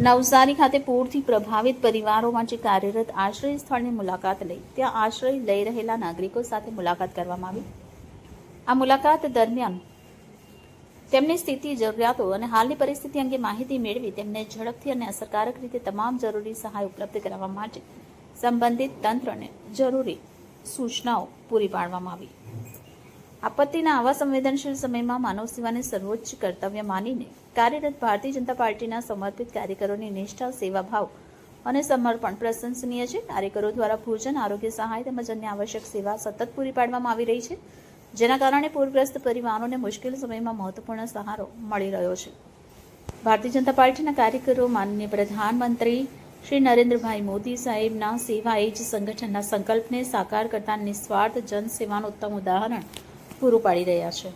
નવસારી ખાતે પૂરથી પ્રભાવિત પરિવારો માટે કાર્યરત આશ્રય સ્થળની મુલાકાત લઈ ત્યાં આશ્રય લઈ રહેલા નાગરિકો સાથે મુલાકાત કરવામાં આવી। આ મુલાકાત દરમિયાન તેમની સ્થિતિ, જરૂરિયાતો અને હાલની પરિસ્થિતિ અંગે માહિતી મેળવી તેમને ઝડપથી અને અસરકારક રીતે તમામ જરૂરી સહાય ઉપલબ્ધ કરાવવા માટે સંબંધિત તંત્રને જરૂરી સૂચનાઓ પૂરી પાડવામાં આવી। આપત્તિના આવા સંવેદનશીલ સમયમાં માનવ સેવાને સર્વોચ્ચ કર્તવ્ય માનીને કાર્યરત ભારતીય જનતા પાર્ટીના સમર્પિત કાર્યકરોની નિષ્ઠા, સેવાભાવ અને સમર્પણ પ્રશંસનીય છે। કાર્યકરો દ્વારા ભોજન, આરોગ્ય સહાય તેમજ અન્ય આવશ્યક સેવા સતત પૂરી પાડવામાં આવી રહી છે, જેના કારણે પૂરગ્રસ્ત પરિવારોને મુશ્કેલ સમયમાં મહત્વપૂર્ણ સહારો મળી રહ્યો છે। ભારતીય જનતા પાર્ટીના કાર્યકરો માનનીય પ્રધાનમંત્રી શ્રી નરેન્દ્રભાઈ મોદી સાહેબના સેવા એ જ સંગઠનના સંકલ્પને સાકાર કરતા નિસ્વાર્થ જનસેવાનું ઉત્તમ ઉદાહરણ પૂરું પાડી રહ્યા છે।